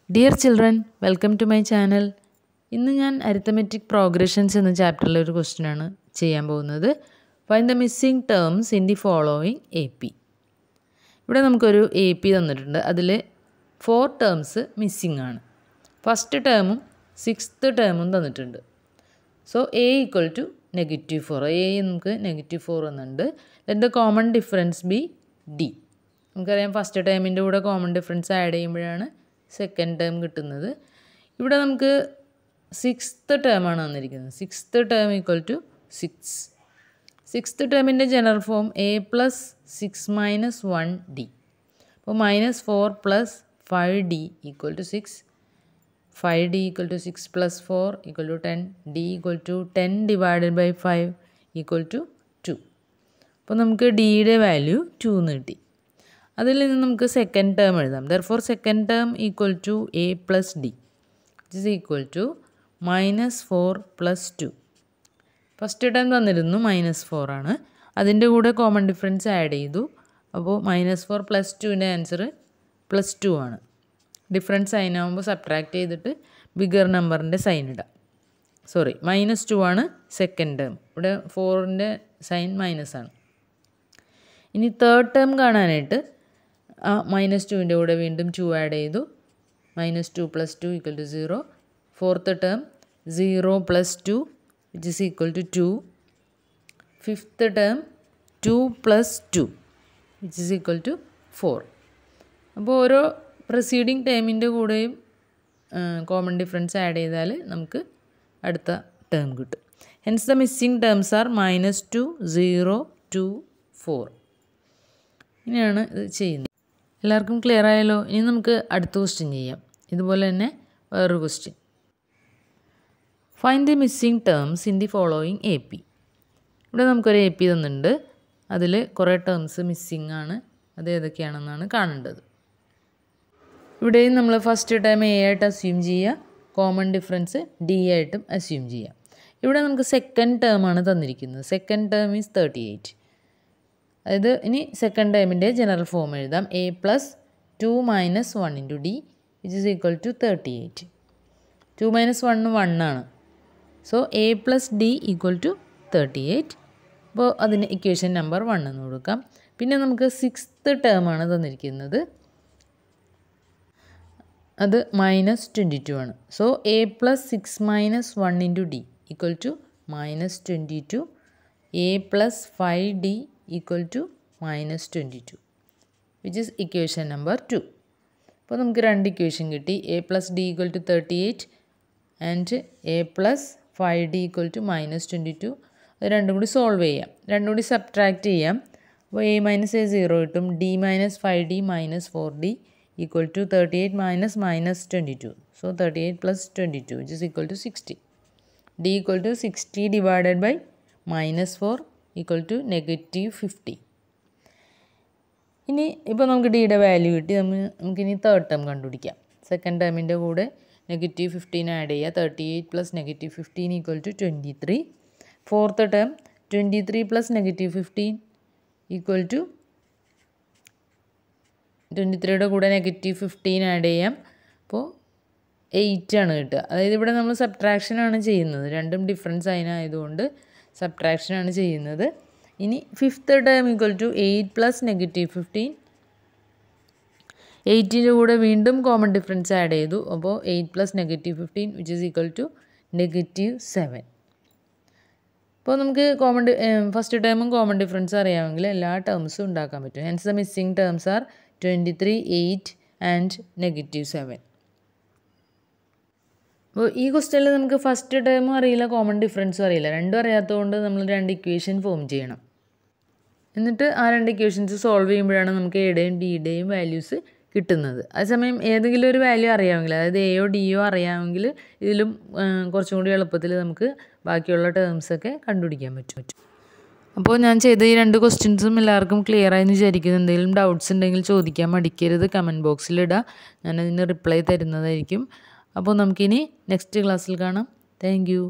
Dear children, welcome to my channel. ഇന്ന് ഞാൻ arithmetic progressions എന്ന ചാപ്റ്ററിലെ ഒരു ക്വസ്റ്റ്യൻ ആണ് ചെയ്യാൻ പോകുന്നത്. Find the missing terms in the following A P. ഇവിടെ നമുക്കൊരു എ പി തന്നിട്ടുണ്ട്. അതിൽ 4 ടേംസ് മിസ്സിംഗ് ആണ്. ഫസ്റ്റ് ടേമും 6th ടേമും തന്നിട്ടുണ്ട്. So a equal to -4. A നമുക്ക് -4 എന്നുണ്ട്. Let the common difference be d. നമുക്കറിയാം ഫസ്റ്റ് ടേമിൻ്റെ കൂടെ കോമൺ ഡിഫറൻസ് ആഡ് ചെയ്യുമ്പോഴാണ് സെക്കൻഡ് ടേം കിട്ടുന്നത്. ഇവിടെ നമുക്ക് 6th ടേമാണ് തന്നിരിക്കുന്നത്. 6th term equal to 6. 6th ടേമിൻ്റെ ജനറൽ ഫോം a + 6 - 1d. അപ്പോൾ -4 + 5d = 6. 5d = 6 + 4 = 10. d = 10 / 5 = 2. അപ്പോൾ നമുക്ക് ഡിയുടെ വാല്യൂ 2 എന്ന് കിട്ടി. അതിൽ നിന്ന് നമുക്ക് സെക്കൻഡ് ടേം എഴുതാം. Therefore second term equal to a + d which is equal to -4 + 2. First term തന്നിരുന്നു -4 ആണ്. അതിൻ്റെ കൂടെ കോമൺ ഡിഫറൻസ് ആഡ് ചെയ്തു. അപ്പോൾ -4 + 2ൻ്റെ ആൻസർ +2 ആണ്. ഡിഫറൻസ് സൈൻ ആകുമ്പോൾ സബ്ട്രാക്ട് ചെയ്തിട്ട് ബിഗർ നമ്പറിൻ്റെ സൈൻ ഇടാം. സോറി, -2 ആണ് സെക്കൻഡ് ടേം. ഇവിടെ 4ൻ്റെ സൈൻ മൈനസ് ആണ്. ഇനി തേർഡ് ടേം കാണാനായിട്ട് ആ -2ൻ്റെ കൂടെ വീണ്ടും 2 ആഡ് ചെയ്തു. -2 + 2 = 0. Fourth term 0 + 2 which is equal to 2. Fifth term 2 + 2 which is equal to 4. അപ്പോൾ ഓരോ പ്രൊസീഡിങ് ടേമിൻ്റെ കൂടെയും കോമൺ ഡിഫറൻസ് ആഡ് ചെയ്താൽ നമുക്ക് അടുത്ത ടേം കിട്ടും. Hence the missing terms R -2, 0, 2, 4. ഇങ്ങനെയാണ് ഇത് ചെയ്യുന്നത്. എല്ലാവർക്കും ക്ലിയർ ആയല്ലോ? ഇനി നമുക്ക് അടുത്ത ക്വസ്റ്റ്യൻ ചെയ്യാം. ഇതുപോലെ തന്നെ വേറൊരു question. Find the missing terms in the following A P. ഇവിടെ നമുക്കൊരു എ പി തന്നിട്ടുണ്ട്. അതിൽ കുറേ ടേംസ് മിസ്സിംഗ് ആണ്. അത് ഏതൊക്കെയാണെന്നാണ് കാണേണ്ടത്. ഇവിടെയും നമ്മൾ ഫസ്റ്റ് ടൈം എ ആയിട്ട് അസ്യൂം ചെയ്യുക, കോമൺ ഡിഫറൻസ് ഡി ആയിട്ടും അസ്യൂം ചെയ്യാം. ഇവിടെ നമുക്ക് സെക്കൻഡ് ടേമാണ് തന്നിരിക്കുന്നത്. Second term is 38. അതായത് ഇനി സെക്കൻഡ് ടേമിൻ്റെ ജനറൽ ഫോം എഴുതാം. a + 2 - 1 × d which is equal to 38. 2 - 1 1 ആണ്. So a + d = 38. അപ്പോൾ അതിന് ഇക്വേഷൻ നമ്പർ 1 എന്ന് കൊടുക്കാം. പിന്നെ നമുക്ക് 6th ടേമാണ് തന്നിരിക്കുന്നത്. അത് -22 ആണ്. So a + 6 - 1 × d = -22. a + 5d = -22 which is equation number 2. അപ്പോൾ നമുക്ക് രണ്ട് ഇക്വേഷൻ കിട്ടി. a + d = 38 and a + 5d = -22. അത് രണ്ടും കൂടി സോൾവ് ചെയ്യാം. രണ്ടും കൂടി സബ്ട്രാക്റ്റ് ചെയ്യാം. അപ്പോൾ a - a 0 കിട്ടും. d - 5d - 4d = 38 - -22. So 38 + 22 which is equal to 60. d = 60 / -4 = -50. ഇനി ഇപ്പോൾ നമുക്ക് ഡിയുടെ വാല്യൂ കിട്ടി. നമുക്കിനി തേർഡ് ടേം കണ്ടുപിടിക്കാം. സെക്കൻഡ് ടേമിൻ്റെ കൂടെ -15 ആഡ് ചെയ്യുക. 38 + -15 = 23. ഫോർത്ത് ടേം 23 + -15 = 23യുടെ കൂടെ -15 ആഡ് ചെയ്യാം. അപ്പോൾ 8 ആണ് കിട്ടുക. അതായത് ഇവിടെ നമ്മൾ സബ്ട്രാക്ഷനാണ് ചെയ്യുന്നത്. രണ്ടും ഡിഫറൻസ് അതിനായതുകൊണ്ട് സബ്ട്രാക്ഷനാണ് ചെയ്യുന്നത്. ഇനി ഫിഫ്ത്ത് ടേം = 8 + -15. 8ൻ്റെ കൂടെ വീണ്ടും കോമൺ ഡിഫറൻസ് ആഡ് ചെയ്തു. അപ്പോൾ 8 + -15 which is equal to -7. അപ്പോൾ നമുക്ക് ഫസ്റ്റ് ടേമും കോമൺ ഡിഫറൻസ് അറിയാമെങ്കിൽ എല്ലാ ടേംസും ഉണ്ടാക്കാൻ പറ്റും. Hence the missing terms R 23, 8 and -7. അപ്പോൾ ഈ ക്വസ്റ്റ്യനിൽ നമുക്ക് ഫസ്റ്റ് ടേമും അറിയില്ല, കോമൺ ഡിഫറൻസും അറിയില്ല. രണ്ടും അറിയാത്തതുകൊണ്ട് നമ്മൾ രണ്ട് ഇക്വേഷൻ ഫോം ചെയ്യണം. എന്നിട്ട് ആ രണ്ട് ഇക്വേഷൻസ് സോൾവ് ചെയ്യുമ്പോഴാണ് നമുക്ക് എയുടെയും ഡിയുടെയും വാല്യൂസ് കിട്ടുന്നത്. അതേസമയം ഏതെങ്കിലും ഒരു വാല്യൂ അറിയാമെങ്കിൽ, അതായത് എയോ ഡിയോ അറിയാമെങ്കിൽ ഇതിലും കുറച്ചും കൂടി എളുപ്പത്തിൽ നമുക്ക് ബാക്കിയുള്ള ടേംസൊക്കെ കണ്ടുപിടിക്കാൻ പറ്റും. അപ്പോൾ ഞാൻ ചെയ്ത ഈ രണ്ട് ക്വസ്റ്റ്യൻസും എല്ലാവർക്കും ക്ലിയർ ആയെന്ന് വിചാരിക്കുന്നു. എന്തെങ്കിലും ഡൗട്ട്സ് ഉണ്ടെങ്കിൽ ചോദിക്കാൻ മടിക്കരുത്. കമൻറ്റ് ബോക്സിലിടുക. ഞാനതിന് റിപ്ലൈ തരുന്നതായിരിക്കും. അപ്പോൾ നമുക്കിനി നെക്സ്റ്റ് ക്ലാസ്സിൽ കാണാം. Thank you.